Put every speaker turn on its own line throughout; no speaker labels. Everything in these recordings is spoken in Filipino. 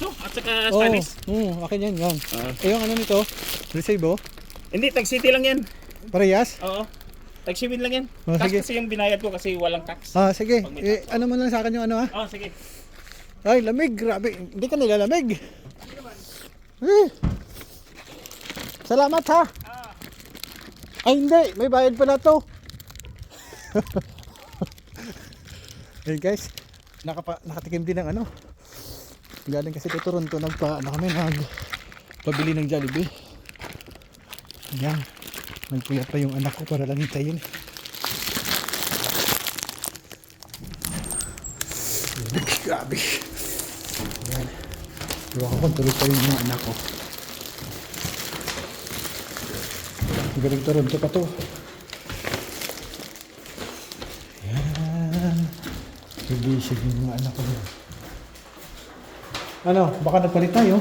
Diretso at saka Spanish.
Akin yan, yan. Yung ano nito, resibo.
Hindi, Tag City lang yan.
Parehas?
Oo. Tag 7 lang yan.
Oh,
Tax
sige.
kasi yung binayad ko kasi walang tax.
Sige.
Pag may tax.
Ano mo lang sa akin yung ano ha?
Sige.
Ay, lamig. Grabe. Hindi ka nilalamig. Eh. Salamat ha. Ay, hindi. May bayad pala to. Hey guys. Nakatikim din ng ano. Galing kasi kay Toronto. Kami pabili ng Jollibee. Yan. Nagpuyat pa yung anak ko para lang hintayin. Grabe. Yan. Diba ko kung tuloy pa rin yung anak ko. Galing Toronto pa to. Yan. Gigisig yung mga anak ko. Ano? Baka nagpalit tayo?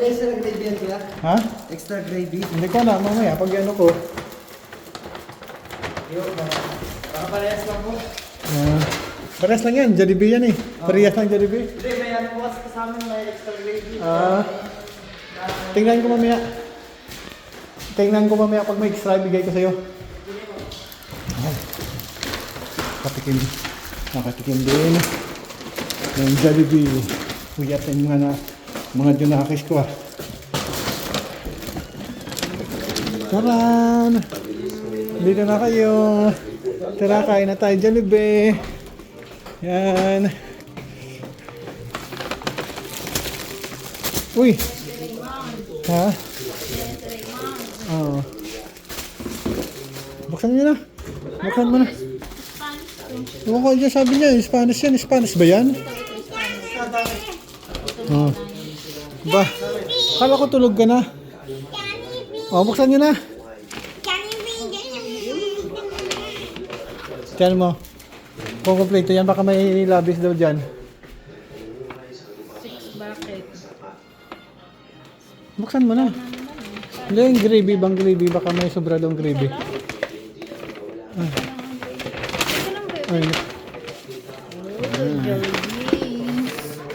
Extra gravy yan sila.
Ha?
Extra gravy.
Hindi ko na. Mamaya pag ano ko.
Baka parehas lang po.
Parehas lang yan. Jollibee yan eh. Parehas lang Jollibee.
Hindi, may ano po kasi kasama may extra gravy.
Tingnan ko mamaya. Tingnan ko mamaya pag may extra bigay ko sa'yo. Nakatikim. Nakatikim din. Yung Jollibee. Uyat yung mga junakis ko ah. Taran! Dito na kayo. Tara, kain na tayo Jollibee. Yan. Uy! Ha? Oo. Buksan nyo na. Buksan mo na. Ewan ko dyan, sabi niya, Spanish yan. Spanish ba yan? Oh. Ba? Kala ko tulog ka na. Buksan nyo na. Tiyan mo. Kung kompleto yan, baka may labis daw dyan.
6 bucket.
Buksan mo na. Hindi, yung gravy, bang gravy, baka may sobra daw gravy. Ay.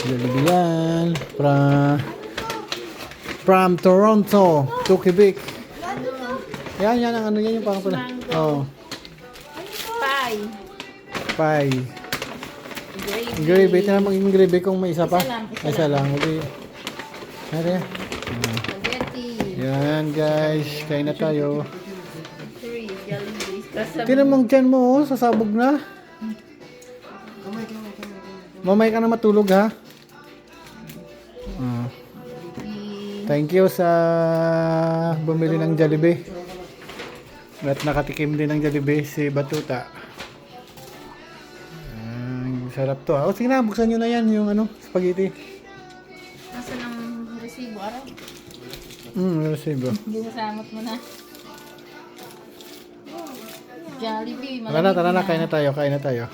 Jollibee yan. From Toronto to Quebec. Yan ang ano yan yung parang pala. Oh.
Pie.
Pie.
Gravy.
Gravy. Tingnan mo yung gravy kung may isa pa.
Isa lang.
Okay. Ano yan?
Spaghetti.
Yan guys. Kain na tayo.
3 Jollibee. Kasama.
Tingnan mo dyan mo. Sasabog na. Mamay ka na matulog ha. Thank you sa bumili ng Jollibee. At nakatikim din ng Jollibee si Batuta. Sarap to. Sige na, buksan nyo na yan yung ano, spaghetti.
Nasa ng resibo araw?
Resibo.
Hindi nasamot mo na. Jollibee.
Tara na, kain na tayo.